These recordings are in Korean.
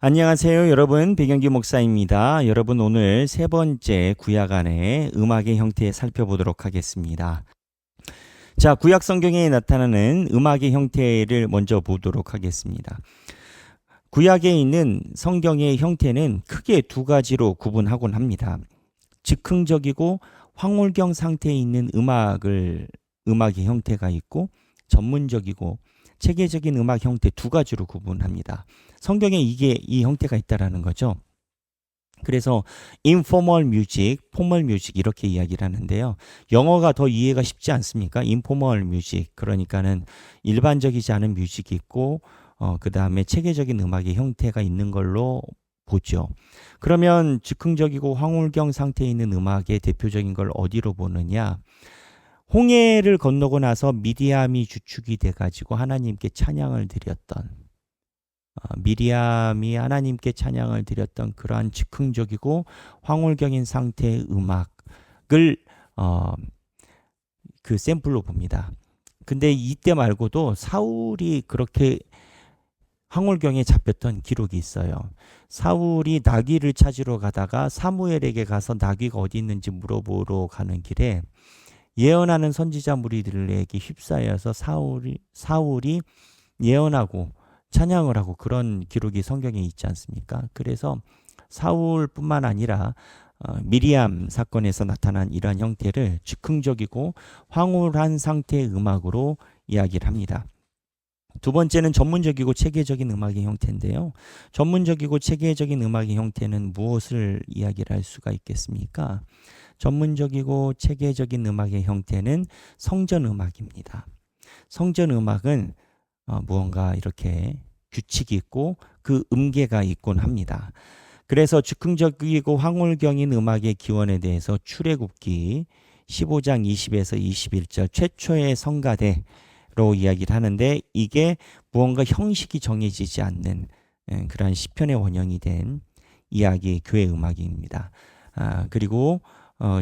안녕하세요, 여러분. 백영기 목사입니다. 여러분, 오늘 세 번째 구약 안에 음악의 형태 살펴보도록 하겠습니다. 자, 구약 성경에 나타나는 음악의 형태를 먼저 보도록 하겠습니다. 구약에 있는 성경의 형태는 크게 두 가지로 구분하곤 합니다. 즉흥적이고 황홀경 상태에 있는 음악의 형태가 있고, 전문적이고 체계적인 음악 형태 두 가지로 구분합니다. 성경에 이 형태가 있다라는 거죠. 그래서 informal music, formal music 이렇게 이야기를 하는데요. 영어가 더 이해가 쉽지 않습니까? informal music, 그러니까는 일반적이지 않은 뮤직이 있고 그 다음에 체계적인 음악의 형태가 있는 걸로 보죠. 그러면 즉흥적이고 황홀경 상태에 있는 음악의 대표적인 걸 어디로 보느냐? 홍해를 건너고 나서 미디암이 주축이 돼가지고 하나님께 찬양을 드렸던 미리암이 하나님께 찬양을 드렸던 그러한 즉흥적이고 황홀경인 상태의 음악을 그 샘플로 봅니다. 근데 이때 말고도 사울이 그렇게 황홀경에 잡혔던 기록이 있어요. 사울이 나귀를 찾으러 가다가 사무엘에게 가서 나귀가 어디 있는지 물어보러 가는 길에 예언하는 선지자 무리들에게 휩싸여서 사울이 예언하고 찬양을 하고 그런 기록이 성경에 있지 않습니까? 그래서 사울뿐만 아니라 미리암 사건에서 나타난 이러한 형태를 즉흥적이고 황홀한 상태의 음악으로 이야기를 합니다. 두 번째는 전문적이고 체계적인 음악의 형태인데요. 전문적이고 체계적인 음악의 형태는 무엇을 이야기를 할 수가 있겠습니까? 전문적이고 체계적인 음악의 형태는 성전 음악입니다. 성전 음악은 무언가 이렇게 규칙이 있고 그 음계가 있곤 합니다. 그래서 즉흥적이고 황홀경인 음악의 기원에 대해서 출애굽기 15장 20에서 21절 최초의 성가대로 이야기를 하는데 이게 무언가 형식이 정해지지 않는 그러한 시편의 원형이 된 이야기 교회 음악입니다. 그리고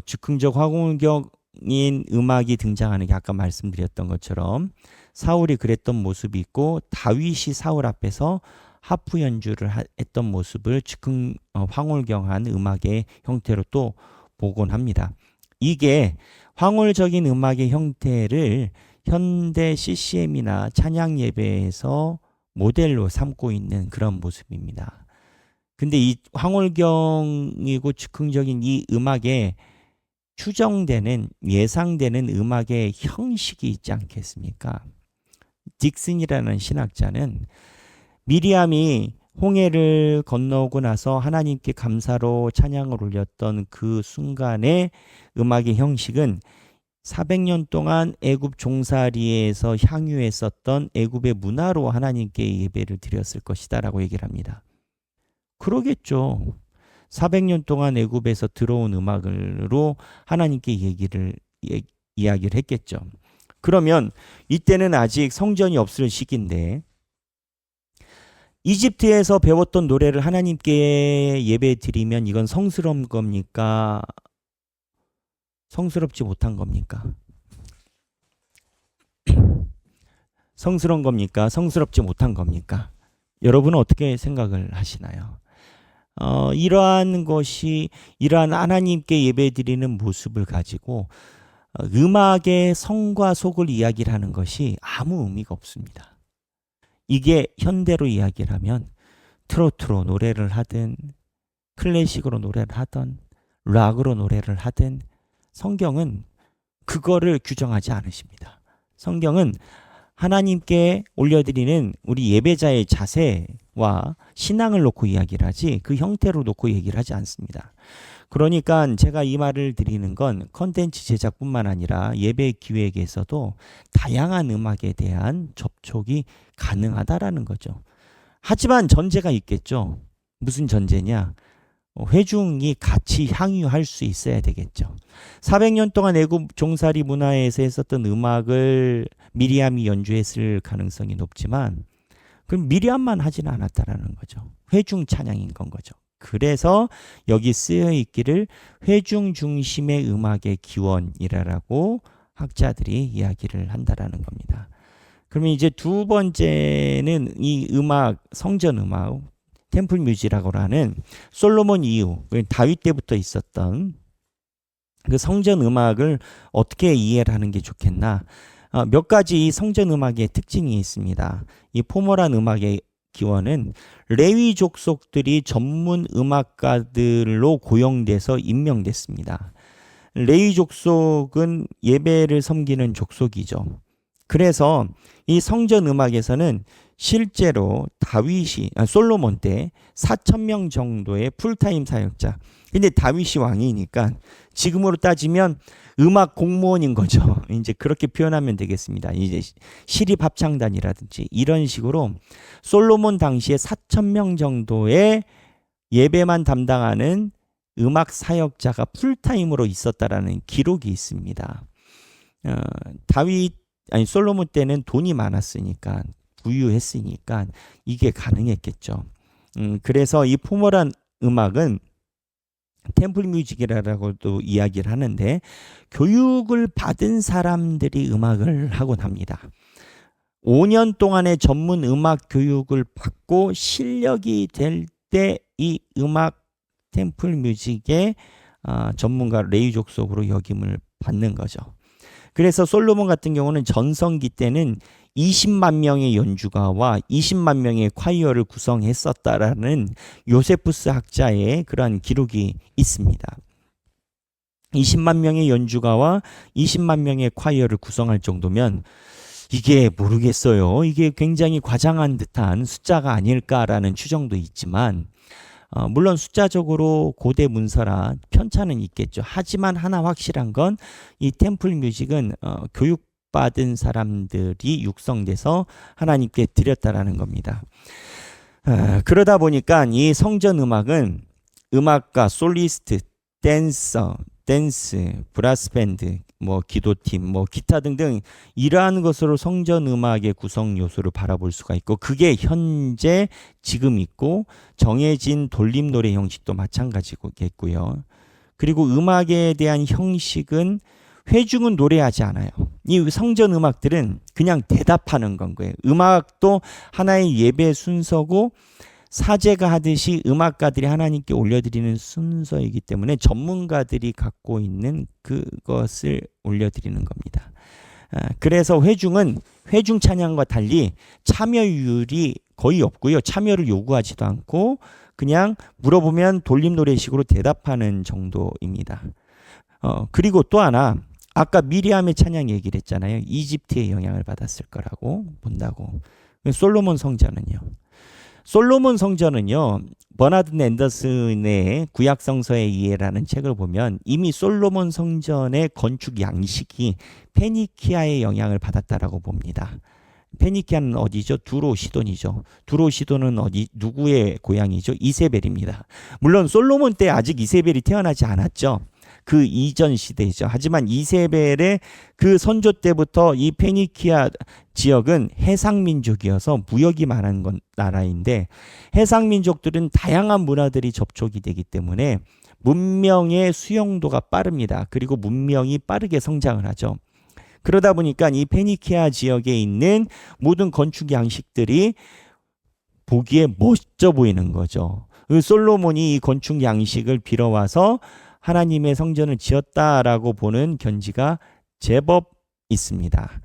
즉흥적 황홀경인 음악이 등장하는 게 아까 말씀드렸던 것처럼 사울이 그랬던 모습이 있고 다윗이 사울 앞에서 하프 연주를 했던 모습을 황홀경한 음악의 형태로 또 보곤 합니다. 이게 황홀적인 음악의 형태를 현대 CCM이나 찬양 예배에서 모델로 삼고 있는 그런 모습입니다. 근데 이 황홀경이고 즉흥적인 이 음악에 추정되는 예상되는 음악의 형식이 있지 않겠습니까? 딕슨이라는 신학자는 미리암이 홍해를 건너고 나서 하나님께 감사로 찬양을 올렸던 그 순간의 음악의 형식은 400년 동안 애굽 종살이에서 향유했었던 애굽의 문화로 하나님께 예배를 드렸을 것이다 라고 얘기를 합니다. 그러겠죠. 400년 동안 애굽에서 들어온 음악으로 하나님께 이야기를 했겠죠. 그러면 이때는 아직 성전이 없을 시기인데 이집트에서 배웠던 노래를 하나님께 예배 드리면 이건 성스러운 겁니까? 성스럽지 못한 겁니까? 성스러운 겁니까? 성스럽지 못한 겁니까? 여러분은 어떻게 생각을 하시나요? 이러한 하나님께 예배 드리는 모습을 가지고 음악의 성과 속을 이야기를 하는 것이 아무 의미가 없습니다. 이게 현대로 이야기를 하면 트로트로 노래를 하든 클래식으로 노래를 하든 락으로 노래를 하든 성경은 그거를 규정하지 않으십니다. 성경은 하나님께 올려드리는 우리 예배자의 자세와 신앙을 놓고 이야기를 하지 그 형태로 놓고 얘기를 하지 않습니다. 그러니까 제가 이 말을 드리는 건 컨텐츠 제작뿐만 아니라 예배 기획에서도 다양한 음악에 대한 접촉이 가능하다라는 거죠. 하지만 전제가 있겠죠. 무슨 전제냐? 회중이 같이 향유할 수 있어야 되겠죠. 400년 동안 애굽 종살이 문화에서 했었던 음악을 미리암이 연주했을 가능성이 높지만 그럼 미리암만 하지는 않았다라는 거죠. 회중 찬양인 건 거죠. 그래서 여기 쓰여 있기를 회중 중심의 음악의 기원이라고 학자들이 이야기를 한다라는 겁니다. 그러면 이제 두 번째는 이 음악, 성전 음악, 템플 뮤직이라고 하는 솔로몬 이후 다윗 때부터 있었던 그 성전 음악을 어떻게 이해를 하는 게 좋겠나? 몇 가지 성전 음악의 특징이 있습니다. 이 포멀한 음악의 기원은 레위 족속들이 전문 음악가들로 고용돼서 임명됐습니다. 레위 족속은 예배를 섬기는 족속이죠. 그래서 이 성전 음악에서는 실제로 솔로몬 때 4,000명 정도의 풀타임 사역자. 근데 다윗이 왕이니까 지금으로 따지면 음악 공무원인 거죠. 이제 그렇게 표현하면 되겠습니다. 이제 시립 합창단이라든지 이런 식으로 솔로몬 당시에 4,000명 정도의 예배만 담당하는 음악 사역자가 풀타임으로 있었다라는 기록이 있습니다. 솔로몬 때는 돈이 많았으니까 부유했으니까 이게 가능했겠죠. 그래서 이 포멀한 음악은 템플 뮤직이라고도 이야기를 하는데 교육을 받은 사람들이 음악을 하곤 합니다. 5년 동안의 전문 음악 교육을 받고 실력이 될 때 이 음악 템플 뮤직의 전문가 레위 족속으로 역임을 받는 거죠. 그래서 솔로몬 같은 경우는 전성기 때는 20만 명의 연주가와 20만 명의 콰이어를 구성했었다라는 요세푸스 학자의 그러한 기록이 있습니다. 20만 명의 연주가와 20만 명의 콰이어를 구성할 정도면 이게 모르겠어요. 이게 굉장히 과장한 듯한 숫자가 아닐까라는 추정도 있지만 물론 숫자적으로 고대 문서라 편차는 있겠죠. 하지만 하나 확실한 건 이 템플 뮤직은 교육받은 사람들이 육성돼서 하나님께 드렸다라는 겁니다. 그러다 보니까 이 성전 음악은 음악가, 솔리스트, 댄스, 브라스밴드, 기도팀, 기타 등등 이러한 것으로 성전 음악의 구성 요소를 바라볼 수가 있고 그게 현재 지금 있고 정해진 돌림 노래 형식도 마찬가지겠고요. 그리고 음악에 대한 형식은 회중은 노래하지 않아요. 이 성전 음악들은 그냥 대답하는 건 거예요. 음악도 하나의 예배 순서고 사제가 하듯이 음악가들이 하나님께 올려드리는 순서이기 때문에 전문가들이 갖고 있는 그것을 올려드리는 겁니다. 그래서 회중은 회중 찬양과 달리 참여율이 거의 없고요. 참여를 요구하지도 않고 그냥 물어보면 돌림 노래식으로 대답하는 정도입니다. 그리고 또 하나 아까 미리암의 찬양 얘기를 했잖아요. 이집트의 영향을 받았을 거라고 본다고. 솔로몬 성전은요. 버나드 앤더슨의 구약성서의 이해라는 책을 보면 이미 솔로몬 성전의 건축 양식이 페니키아의 영향을 받았다라고 봅니다. 페니키아는 어디죠? 두로 시돈이죠. 두로 시돈은 누구의 고향이죠? 이세벨입니다. 물론 솔로몬 때 아직 이세벨이 태어나지 않았죠. 그 이전 시대이죠. 하지만 이세벨의 그 선조 때부터 이 페니키아 지역은 해상민족이어서 무역이 많은 나라인데 해상민족들은 다양한 문화들이 접촉이 되기 때문에 문명의 수용도가 빠릅니다. 그리고 문명이 빠르게 성장을 하죠. 그러다 보니까 이 페니키아 지역에 있는 모든 건축 양식들이 보기에 멋져 보이는 거죠. 솔로몬이 이 건축 양식을 빌어와서 하나님의 성전을 지었다라고 보는 견지가 제법 있습니다.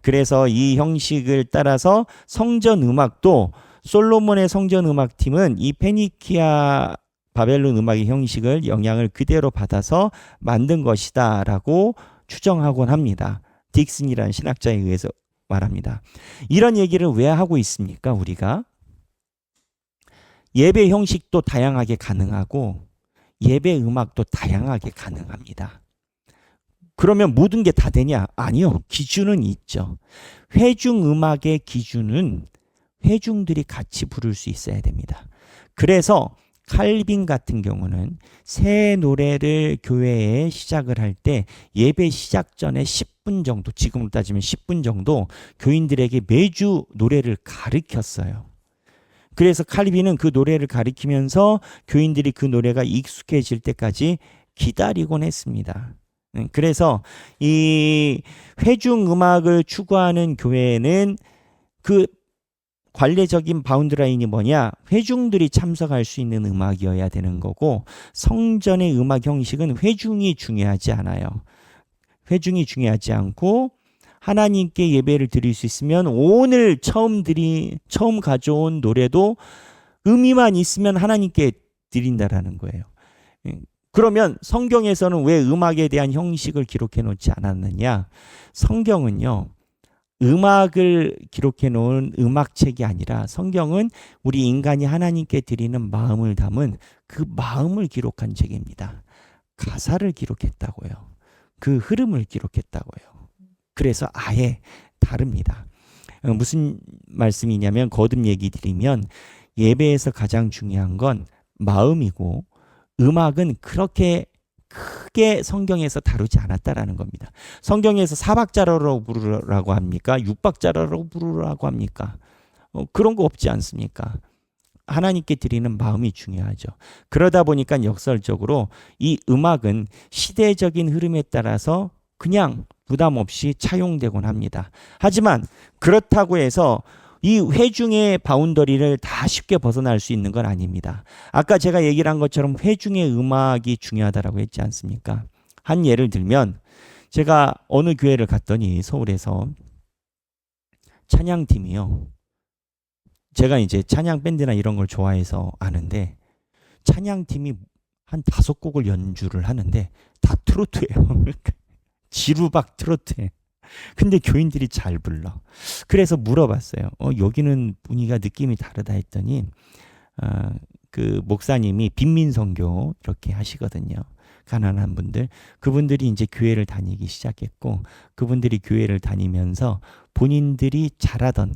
그래서 이 형식을 따라서 성전 음악도 솔로몬의 성전 음악팀은 이 페니키아 바벨론 음악의 형식을 영향을 그대로 받아서 만든 것이다라고 추정하곤 합니다. 딕슨이라는 신학자에 의해서 말합니다. 이런 얘기를 왜 하고 있습니까? 우리가 예배 형식도 다양하게 가능하고 예배 음악도 다양하게 가능합니다. 그러면 모든 게 다 되냐? 아니요. 기준은 있죠. 회중 음악의 기준은 회중들이 같이 부를 수 있어야 됩니다. 그래서 칼빈 같은 경우는 새 노래를 교회에 시작을 할 때 예배 시작 전에 10분 정도, 지금으로 따지면 10분 정도 교인들에게 매주 노래를 가르쳤어요. 그래서 칼빈은 그 노래를 가리키면서 교인들이 그 노래가 익숙해질 때까지 기다리곤 했습니다. 그래서 이 회중 음악을 추구하는 교회는 그 관례적인 바운드라인이 뭐냐? 회중들이 참석할 수 있는 음악이어야 되는 거고, 성전의 음악 형식은 회중이 중요하지 않아요. 회중이 중요하지 않고 하나님께 예배를 드릴 수 있으면 오늘 처음 가져온 노래도 의미만 있으면 하나님께 드린다라는 거예요. 그러면 성경에서는 왜 음악에 대한 형식을 기록해 놓지 않았느냐? 성경은요, 음악을 기록해 놓은 음악책이 아니라 성경은 우리 인간이 하나님께 드리는 마음을 담은 그 마음을 기록한 책입니다. 가사를 기록했다고요. 그 흐름을 기록했다고요. 그래서 아예 다릅니다. 무슨 말씀이냐면 거듭 얘기 드리면 예배에서 가장 중요한 건 마음이고 음악은 그렇게 크게 성경에서 다루지 않았다라는 겁니다. 성경에서 4박자라고 부르라고 합니까? 6박자라고 부르라고 합니까? 그런 거 없지 않습니까? 하나님께 드리는 마음이 중요하죠. 그러다 보니까 역설적으로 이 음악은 시대적인 흐름에 따라서 그냥 부담 없이 차용되곤 합니다. 하지만 그렇다고 해서 이 회중의 바운더리를 다 쉽게 벗어날 수 있는 건 아닙니다. 아까 제가 얘기를 한 것처럼 회중의 음악이 중요하다라고 했지 않습니까? 한 예를 들면 제가 어느 교회를 갔더니 서울에서 찬양팀이요. 제가 이제 찬양 밴드나 이런 걸 좋아해서 아는데 찬양팀이 한 5곡을 연주를 하는데 다 트로트예요. 지루박 트로트에. 근데 교인들이 잘 불러. 그래서 물어봤어요. 여기는 분위기가 느낌이 다르다 했더니 그 목사님이 빈민선교 이렇게 하시거든요. 가난한 분들. 그분들이 이제 교회를 다니기 시작했고 그분들이 교회를 다니면서 본인들이 잘하던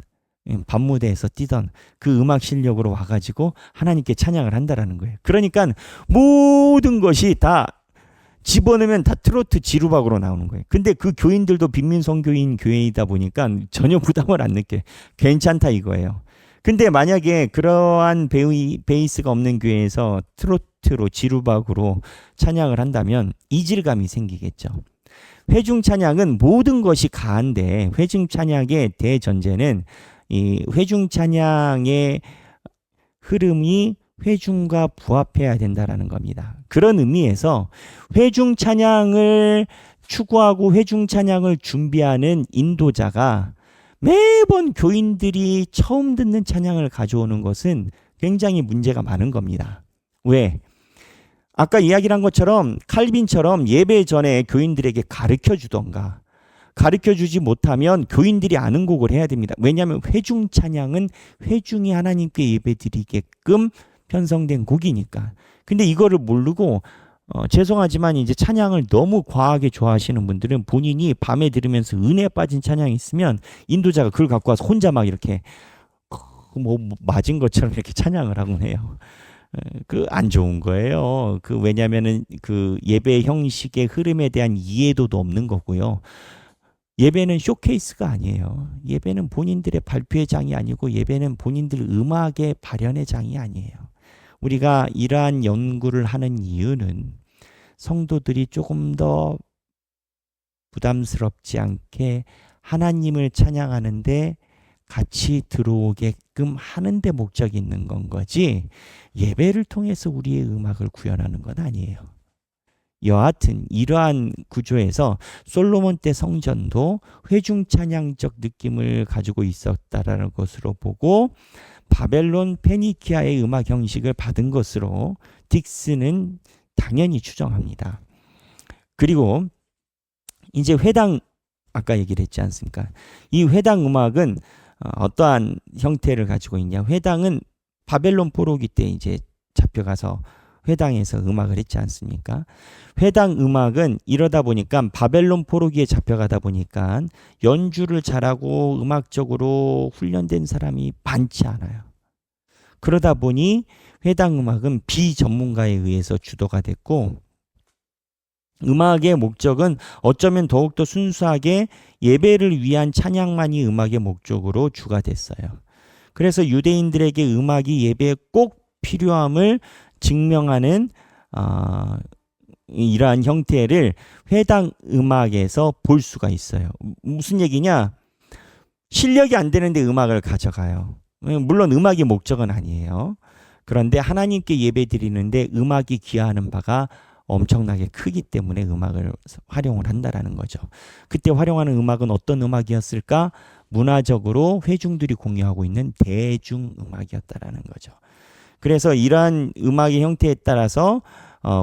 밤무대에서 뛰던 그 음악 실력으로 와가지고 하나님께 찬양을 한다라는 거예요. 그러니까 모든 것이 다 집어넣으면 다 트로트 지루박으로 나오는 거예요. 근데 그 교인들도 빈민선교인 교회이다 보니까 전혀 부담을 안 느껴요. 괜찮다 이거예요. 근데 만약에 그러한 베이스가 없는 교회에서 트로트로 지루박으로 찬양을 한다면 이질감이 생기겠죠. 회중 찬양은 모든 것이 가한데 회중 찬양의 대전제는 이 회중 찬양의 흐름이 회중과 부합해야 된다라는 겁니다. 그런 의미에서 회중 찬양을 추구하고 회중 찬양을 준비하는 인도자가 매번 교인들이 처음 듣는 찬양을 가져오는 것은 굉장히 문제가 많은 겁니다. 왜? 아까 이야기를 한 것처럼 칼빈처럼 예배 전에 교인들에게 가르쳐 주던가 가르쳐 주지 못하면 교인들이 아는 곡을 해야 됩니다. 왜냐하면 회중 찬양은 회중이 하나님께 예배 드리게끔 편성된 곡이니까. 근데 이거를 모르고 죄송하지만 이제 찬양을 너무 과하게 좋아하시는 분들은 본인이 밤에 들으면서 은혜에 빠진 찬양이 있으면 인도자가 그걸 갖고 와서 혼자 막 이렇게 뭐 맞은 것처럼 이렇게 찬양을 하곤 해요. 그 안 좋은 거예요. 그 왜냐면은 그 예배 형식의 흐름에 대한 이해도도 없는 거고요. 예배는 쇼케이스가 아니에요. 예배는 본인들의 발표의 장이 아니고 예배는 본인들 음악의 발현의 장이 아니에요. 우리가 이러한 연구를 하는 이유는 성도들이 조금 더 부담스럽지 않게 하나님을 찬양하는데 같이 들어오게끔 하는데 목적이 있는 건 거지 예배를 통해서 우리의 음악을 구현하는 건 아니에요. 여하튼 이러한 구조에서 솔로몬 때 성전도 회중 찬양적 느낌을 가지고 있었다라는 것으로 보고 바벨론 페니키아의 음악 형식을 받은 것으로 딕스는 당연히 추정합니다. 그리고 이제 회당 아까 얘기를 했지 않습니까? 이 회당 음악은 어떠한 형태를 가지고 있냐? 회당은 바벨론 포로기 때 이제 잡혀가서 회당에서 음악을 했지 않습니까? 회당 음악은 이러다 보니까 바벨론 포로기에 잡혀가다 보니까 연주를 잘하고 음악적으로 훈련된 사람이 많지 않아요. 그러다 보니 회당 음악은 비전문가에 의해서 주도가 됐고 음악의 목적은 어쩌면 더욱더 순수하게 예배를 위한 찬양만이 음악의 목적으로 주가 됐어요. 그래서 유대인들에게 음악이 예배에 꼭 필요함을 증명하는 이러한 형태를 회당 음악에서 볼 수가 있어요. 무슨 얘기냐? 실력이 안 되는데 음악을 가져가요. 물론 음악이 목적은 아니에요. 그런데 하나님께 예배 드리는데 음악이 기여하는 바가 엄청나게 크기 때문에 음악을 활용을 한다라는 거죠. 그때 활용하는 음악은 어떤 음악이었을까? 문화적으로 회중들이 공유하고 있는 대중음악이었다라는 거죠. 그래서 이러한 음악의 형태에 따라서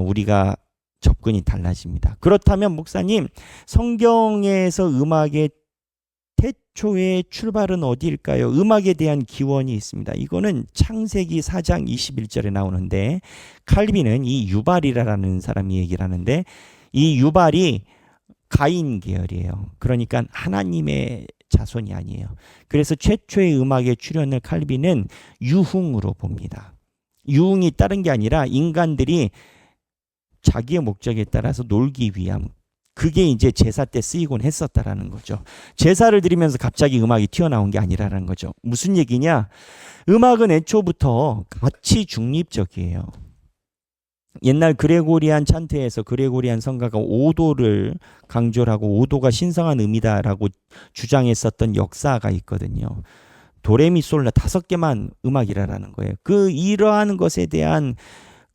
우리가 접근이 달라집니다. 그렇다면 목사님, 성경에서 음악의 태초의 출발은 어디일까요? 음악에 대한 기원이 있습니다. 이거는 창세기 4장 21절에 나오는데 칼빈은 이 유발이라는 사람이 얘기를 하는데 이 유발이 가인 계열이에요. 그러니까 하나님의 자손이 아니에요. 그래서 최초의 음악의 출현을 칼빈은 유흥으로 봅니다. 유흥이 다른 게 아니라 인간들이 자기의 목적에 따라서 놀기 위함. 그게 이제 제사 때 쓰이곤 했었다라는 거죠. 제사를 드리면서 갑자기 음악이 튀어나온 게 아니라는 거죠. 무슨 얘기냐? 음악은 애초부터 가치 중립적이에요. 옛날 그레고리안 찬트에서 그레고리안 성가가 오도를 강조를 하고 오도가 신성한 의미다라고 주장했었던 역사가 있거든요. 도레미솔라 5개만 음악이라는 거예요. 이러한 것에 대한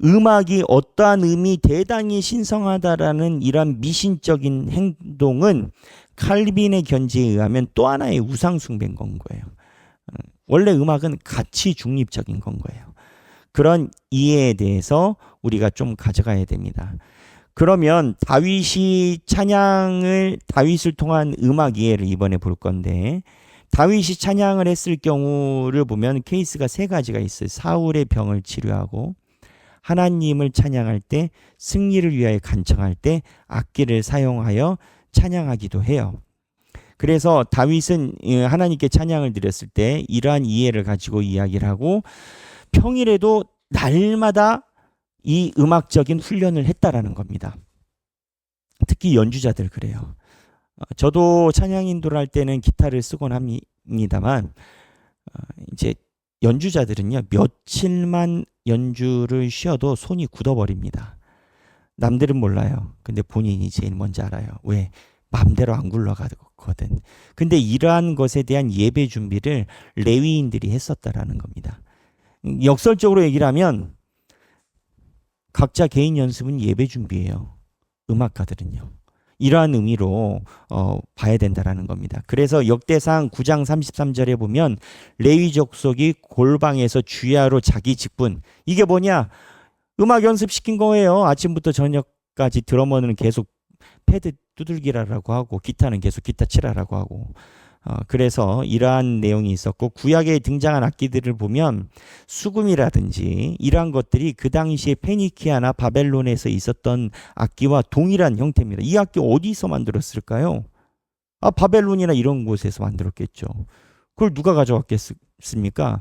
음악이 어떠한 의미 대단히 신성하다라는 이런 미신적인 행동은 칼빈의 견지에 의하면 또 하나의 우상 숭배인 건 거예요. 원래 음악은 가치 중립적인 건 거예요. 그런 이해에 대해서 우리가 좀 가져가야 됩니다. 그러면 다윗을 통한 음악 이해를 이번에 볼 건데 다윗이 찬양을 했을 경우를 보면 케이스가 3가지가 있어요. 사울의 병을 치료하고 하나님을 찬양할 때 승리를 위하여 간청할 때 악기를 사용하여 찬양하기도 해요. 그래서 다윗은 하나님께 찬양을 드렸을 때 이러한 이해를 가지고 이야기를 하고 평일에도 날마다 이 음악적인 훈련을 했다라는 겁니다. 특히 연주자들 그래요. 저도 찬양 인도를 할 때는 기타를 쓰곤 합니다만 이제 연주자들은요 며칠만 연주를 쉬어도 손이 굳어버립니다. 남들은 몰라요. 근데 본인이 제일 먼저 알아요. 왜? 마음대로 안 굴러가거든. 근데 이러한 것에 대한 예배 준비를 레위인들이 했었다라는 겁니다. 역설적으로 얘기를 하면 각자 개인 연습은 예배 준비예요. 음악가들은요. 이러한 의미로 봐야 된다라는 겁니다. 그래서 역대상 9장 33절에 보면 레위 족속이 골방에서 주야로 자기 직분, 이게 뭐냐? 음악 연습시킨 거예요. 아침부터 저녁까지 드러머는 계속 패드 두들기라라고 하고 기타는 계속 기타 치라라고 하고 그래서 이러한 내용이 있었고 구약에 등장한 악기들을 보면 수금이라든지 이러한 것들이 그 당시에 페니키아나 바벨론에서 있었던 악기와 동일한 형태입니다. 이 악기 어디서 만들었을까요? 바벨론이나 이런 곳에서 만들었겠죠. 그걸 누가 가져왔겠습니까?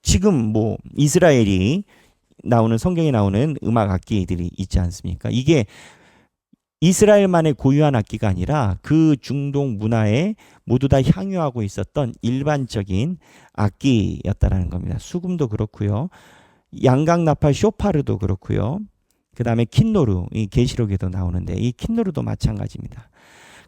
지금 뭐 이스라엘이 나오는 성경에 나오는 음악 악기들이 있지 않습니까? 이게 이스라엘만의 고유한 악기가 아니라 그 중동 문화에 모두 다 향유하고 있었던 일반적인 악기였다라는 겁니다. 수금도 그렇고요. 양강나팔 쇼파르도 그렇고요. 그 다음에 킨노르, 이 계시록에도 나오는데 이 킨노르도 마찬가지입니다.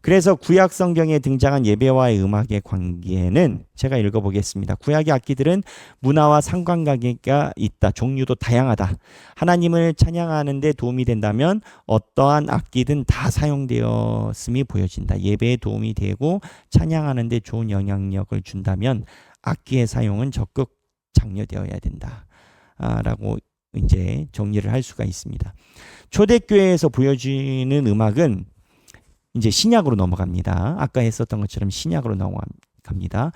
그래서 구약 성경에 등장한 예배와의 음악의 관계는 제가 읽어보겠습니다. 구약의 악기들은 문화와 상관관계가 있다. 종류도 다양하다. 하나님을 찬양하는 데 도움이 된다면 어떠한 악기든 다 사용되었음이 보여진다. 예배에 도움이 되고 찬양하는 데 좋은 영향력을 준다면 악기의 사용은 적극 장려되어야 된다. 라고 이제 정리를 할 수가 있습니다. 초대교회에서 보여지는 음악은 이제 신약으로 넘어갑니다. 아까 했었던 것처럼 신약으로 넘어갑니다.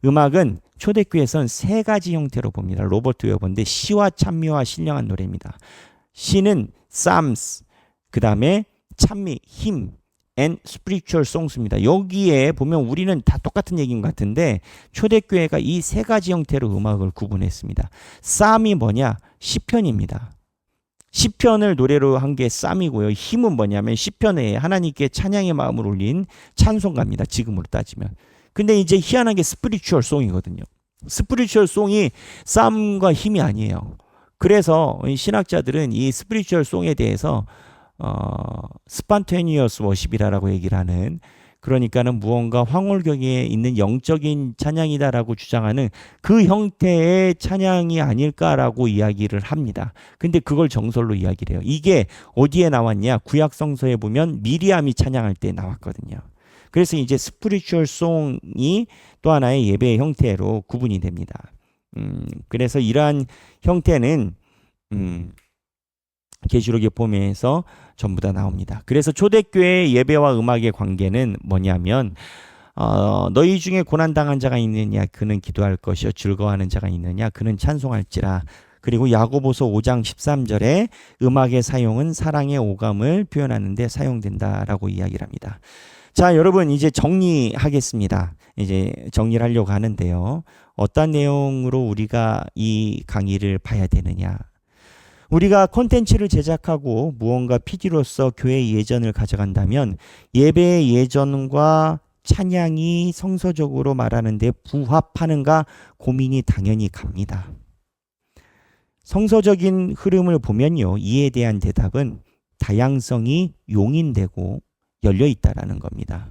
음악은 초대교회에서는 3가지 형태로 봅니다. 로버트 웨버인데 시와 찬미와 신령한 노래입니다. 시는 psalms, 그 다음에 찬미, hymn, and spiritual songs입니다. 여기에 보면 우리는 다 똑같은 얘기인 것 같은데 초대교회가 이 3가지 형태로 음악을 구분했습니다. psalm이 뭐냐? 시편입니다. 시편을 노래로 한 게 쌈이고요. 힘은 뭐냐면 시편에 하나님께 찬양의 마음을 올린 찬송가입니다. 지금으로 따지면. 근데 이제 희한하게 스피리추얼 송이거든요. 스피리추얼 송이 쌈과 힘이 아니에요. 그래서 신학자들은 이 스피리추얼 송에 대해서 스판테니어스 워십이라고 얘기를 하는 그러니까는 무언가 황홀경에 있는 영적인 찬양이다라고 주장하는 그 형태의 찬양이 아닐까라고 이야기를 합니다. 근데 그걸 정설로 이야기를 해요. 이게 어디에 나왔냐? 구약 성서에 보면 미리암이 찬양할 때 나왔거든요. 그래서 이제 스피리추얼 송이 또 하나의 예배의 형태로 구분이 됩니다. 그래서 이러한 형태는 계시록의 보면서 전부 다 나옵니다. 그래서 초대교회의 예배와 음악의 관계는 뭐냐면 너희 중에 고난당한 자가 있느냐 그는 기도할 것이요 즐거워하는 자가 있느냐 그는 찬송할지라. 그리고 야고보서 5장 13절에 음악의 사용은 사랑의 오감을 표현하는 데 사용된다라고 이야기를 합니다. 자, 여러분 이제 정리하겠습니다. 이제 정리를 하려고 하는데요. 어떤 내용으로 우리가 이 강의를 봐야 되느냐? 우리가 콘텐츠를 제작하고 무언가 PD로서 교회의 예전을 가져간다면 예배의 예전과 찬양이 성서적으로 말하는데 부합하는가 고민이 당연히 갑니다. 성서적인 흐름을 보면요. 이에 대한 대답은 다양성이 용인되고 열려 있다라는 겁니다.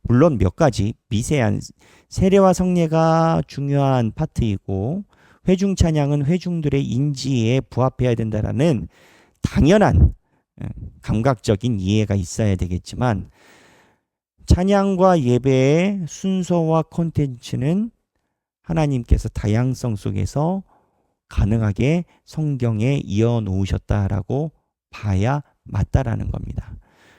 물론 몇 가지 미세한 세례와 성례가 중요한 파트이고 회중 찬양은 회중들의 인지에 부합해야 된다라는 당연한 감각적인 이해가 있어야 되겠지만 찬양과 예배의 순서와 콘텐츠는 하나님께서 다양성 속에서 가능하게 성경에 이어 놓으셨다라고 봐야 맞다라는 겁니다.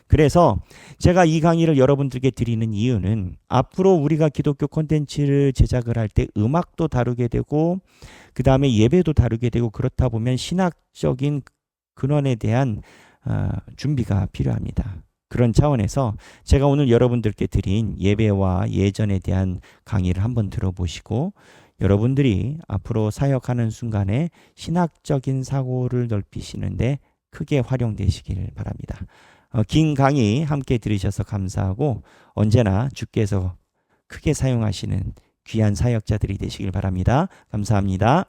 그래서 제가 이 강의를 여러분들께 드리는 이유는 앞으로 우리가 기독교 콘텐츠를 제작을 할 때 음악도 다루게 되고 그 다음에 예배도 다루게 되고 그렇다 보면 신학적인 근원에 대한 준비가 필요합니다. 그런 차원에서 제가 오늘 여러분들께 드린 예배와 예전에 대한 강의를 한번 들어보시고 여러분들이 앞으로 사역하는 순간에 신학적인 사고를 넓히시는데 크게 활용되시길 바랍니다. 긴 강의 함께 들으셔서 감사하고 언제나 주께서 크게 사용하시는 귀한 사역자들이 되시길 바랍니다. 감사합니다.